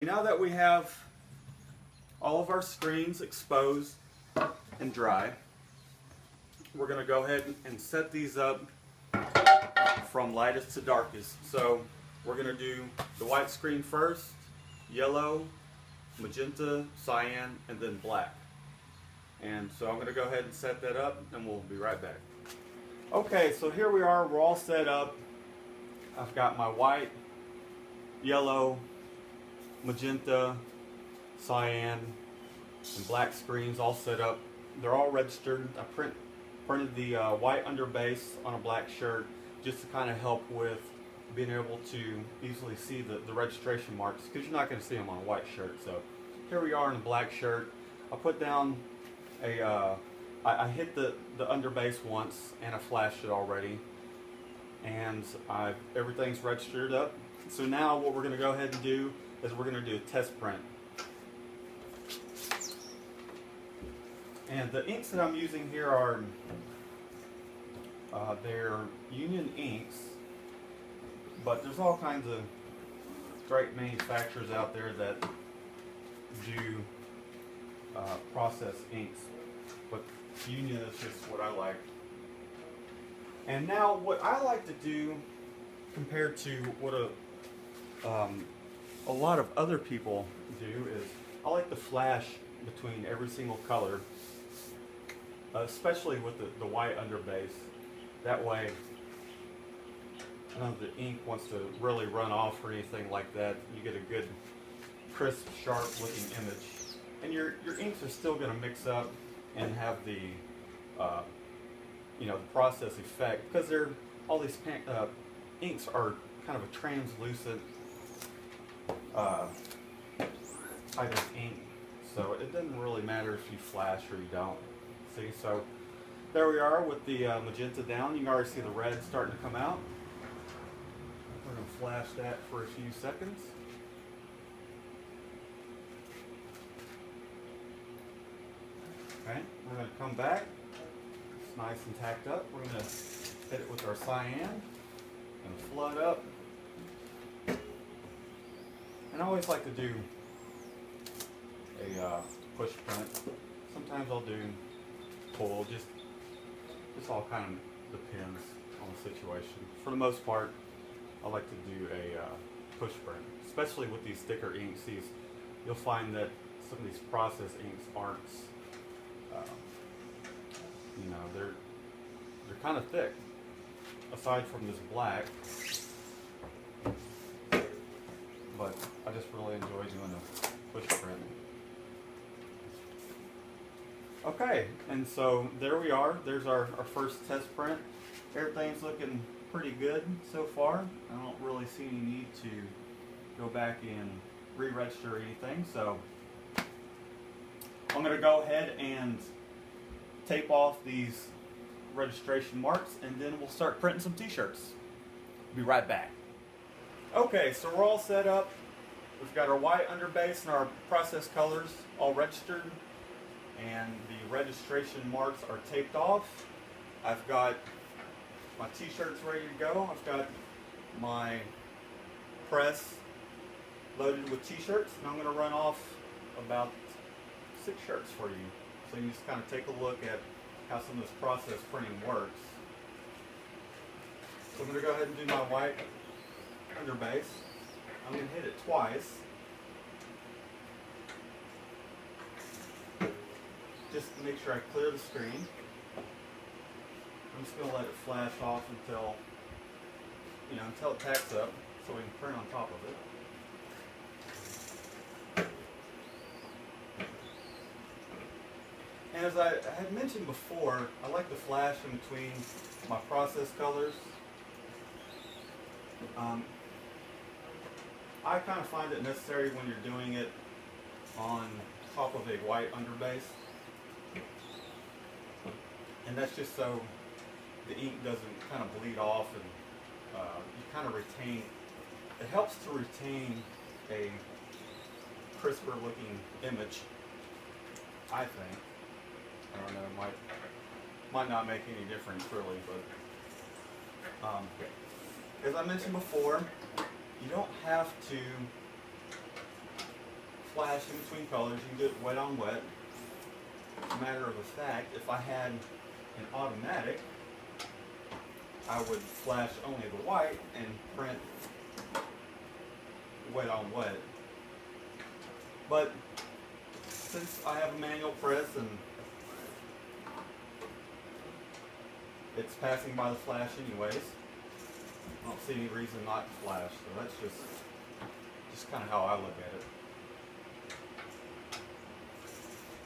Now that we have all of our screens exposed and dry, we're going to go ahead and set these up from lightest to darkest. So we're going to do the white screen first, yellow, magenta, cyan, and then black. And so I'm going to go ahead and set that up and we'll be right back. Okay, so here we are, we're all set up. I've got my white, yellow, magenta, cyan, and black screens all set up. They're all registered. I printed the white underbase on a black shirt just to kind of help with being able to easily see the registration marks, because you're not going to see them on a white shirt. So here we are in a black shirt. I put down I hit the underbase once and I flashed it already, and everything's registered up. So now what we're going to go ahead and do is we're going to do a test print. And the inks that I'm using here are they're Union inks, but there's all kinds of great manufacturers out there that do process inks, but Union is just what I like. And now what I like to do, compared to what a lot of other people do, is I like to flash between every single color, especially with the white underbase. That way none of the ink wants to really run off or anything like that. You get a good, crisp, sharp looking image. And your inks are still going to mix up and have the the process effect, because all these inks are kind of a translucent type of ink, so it doesn't really matter if you flash or you don't. See, so there we are with the magenta down. You can already see the red starting to come out. We're going to flash that for a few seconds. Okay, we're going to come back. It's nice and tacked up. We're going to hit it with our cyan and flood up. And I always like to do a push print. Sometimes I'll do pull. Just all kind of depends on the situation. For the most part, I like to do a push print, especially with these thicker inks. You'll find that some of these process inks aren't. They're kind of thick, aside from this black, but I just really enjoy doing a push print. Okay, and so there we are. There's our first test print. Everything's looking pretty good so far. I don't really see any need to go back and re-register or anything, so I'm going to go ahead and tape off these registration marks, and then we'll start printing some t-shirts. Be right back. Okay, so we're all set up. We've got our white underbase and our process colors all registered, and the registration marks are taped off. I've got my t-shirts ready to go. I've got my press loaded with t-shirts, and I'm going to run off about 6 shirts for you, so you can just kind of take a look at how some of this process printing works. So I'm going to go ahead and do my white underbase. I'm going to hit it twice, just to make sure I clear the screen. I'm just going to let it flash off until it tacks up, so we can print on top of it. And as I had mentioned before, I like to flash in between my process colors. I kind of find it necessary when you're doing it on top of a white underbase. And that's just so the ink doesn't kind of bleed off, and you kind of retain, it helps to retain a crisper looking image, I think. I don't know, might not make any difference really, but as I mentioned before, you don't have to flash in between colors. You can do it wet on wet. As a matter of fact, if I had an automatic, I would flash only the white and print wet on wet. But since I have a manual press and it's passing by the flash anyways, I don't see any reason not to flash. So that's just kind of how I look at it.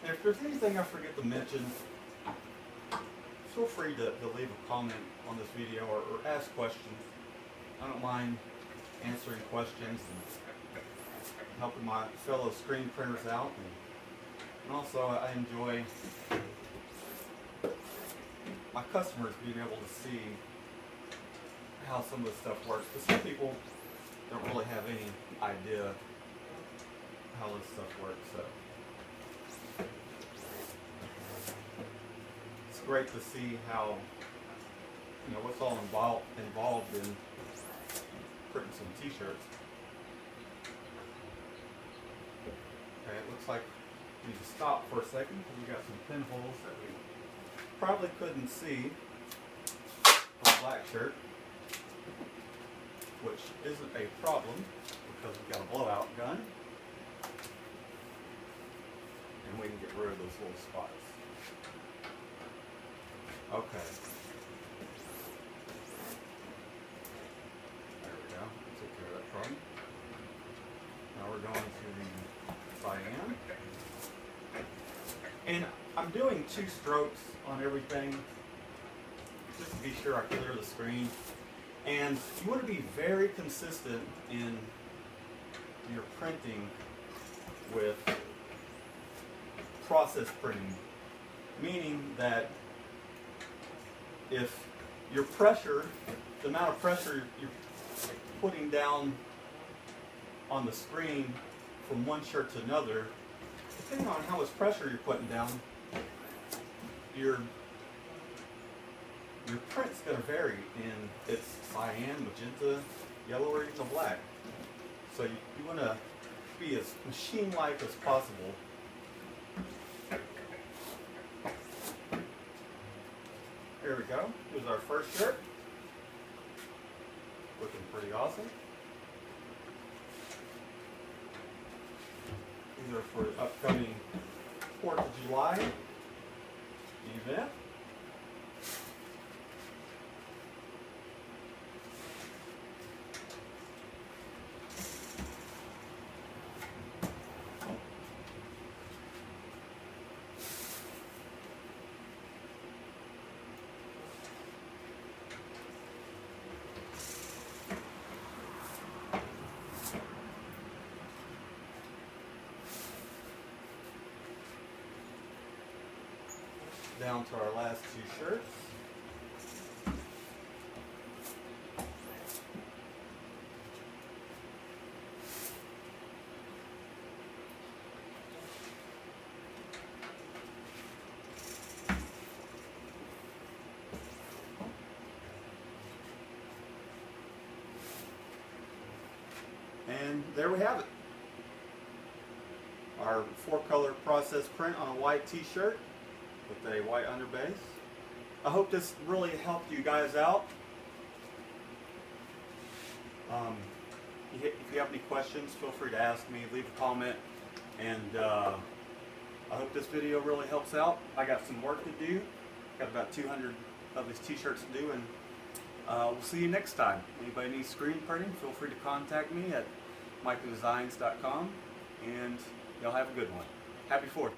And if there's anything I forget to mention, feel free to leave a comment on this video or ask questions. I don't mind answering questions and helping my fellow screen printers out. And also I enjoy my customers being able to see how some of this stuff works. Because some people don't really have any idea how this stuff works. So it's great to see how, you know, what's all involved in printing some t-shirts. Okay, it looks like we need to stop for a second because we got some pinholes that we probably couldn't see on the black shirt, which isn't a problem because we've got a blowout gun and we can get rid of those little spots. Okay. There we go. Take care of that problem. Now we're going to the cyan. And I'm doing 2 strokes on everything just to be sure I clear the screen. And you want to be very consistent in your printing with process printing, meaning that if your pressure, the amount of pressure you're putting down on the screen from one shirt to another, depending on how much pressure you're putting down, your print's going to vary in its cyan, magenta, yellow, or even black. So you want to be as machine-like as possible. There we go. Here's our first shirt. Looking pretty awesome. These are for the upcoming 4th of July event. Down to our last 2 shirts. And there we have it. Our 4-color process print on a white t-shirt with a white underbase. I hope this really helped you guys out. If you have any questions, feel free to ask me, leave a comment, and I hope this video really helps out. I got some work to do. Got about 200 of these t-shirts to do, and we'll see you next time. Anybody needs screen printing, feel free to contact me at mykadesigns.com, and y'all have a good one. Happy 4th.